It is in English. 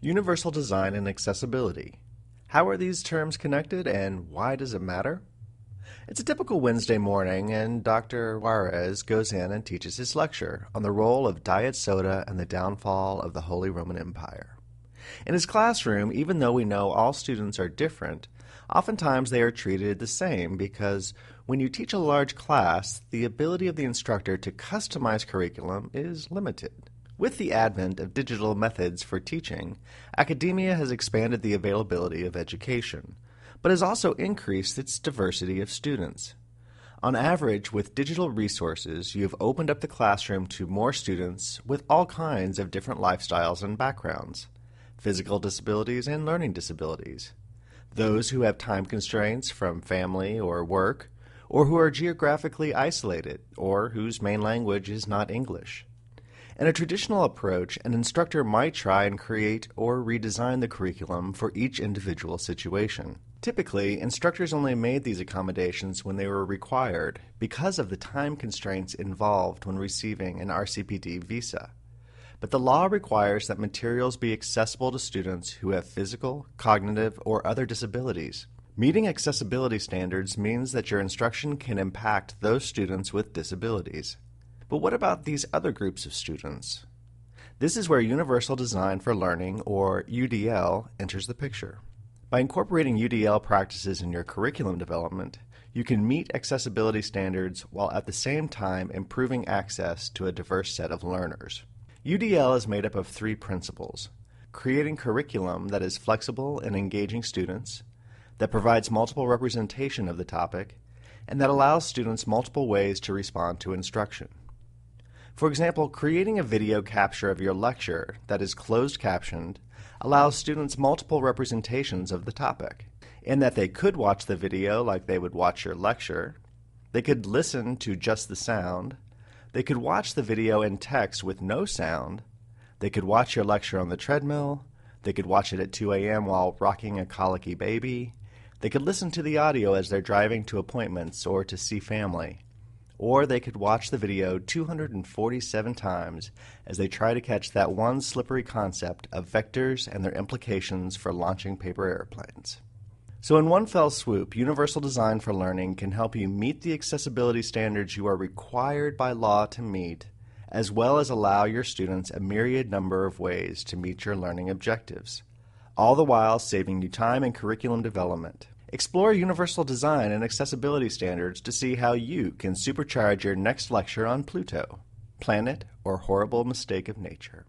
Universal design and accessibility. How are these terms connected and why does it matter? It's a typical Wednesday morning and Dr. Juarez goes in and teaches his lecture on the role of diet soda and the downfall of the Holy Roman Empire. In his classroom, even though we know all students are different, oftentimes they are treated the same because when you teach a large class, the ability of the instructor to customize curriculum is limited. With the advent of digital methods for teaching, academia has expanded the availability of education, but has also increased its diversity of students. On average, with digital resources, you have opened up the classroom to more students with all kinds of different lifestyles and backgrounds, physical disabilities and learning disabilities, those who have time constraints from family or work, or who are geographically isolated, or whose main language is not English. In a traditional approach, an instructor might try and create or redesign the curriculum for each individual situation. Typically, instructors only made these accommodations when they were required because of the time constraints involved when receiving an RCPD visa. But the law requires that materials be accessible to students who have physical, cognitive, or other disabilities. Meeting accessibility standards means that your instruction can impact those students with disabilities. But what about these other groups of students? This is where Universal Design for Learning, or UDL, enters the picture. By incorporating UDL practices in your curriculum development, you can meet accessibility standards while at the same time improving access to a diverse set of learners. UDL is made up of three principles: creating curriculum that is flexible and engaging students, that provides multiple representation of the topic, and that allows students multiple ways to respond to instruction. For example, creating a video capture of your lecture that is closed captioned allows students multiple representations of the topic, in that they could watch the video like they would watch your lecture, they could listen to just the sound, they could watch the video in text with no sound, they could watch your lecture on the treadmill, they could watch it at 2 a.m. while rocking a colicky baby, they could listen to the audio as they're driving to appointments or to see family. Or they could watch the video 247 times as they try to catch that one slippery concept of vectors and their implications for launching paper airplanes. So in one fell swoop, Universal Design for Learning can help you meet the accessibility standards you are required by law to meet, as well as allow your students a myriad number of ways to meet your learning objectives, all the while saving you time in curriculum development. Explore universal design and accessibility standards to see how you can supercharge your next lecture on Pluto, planet, or horrible mistake of nature.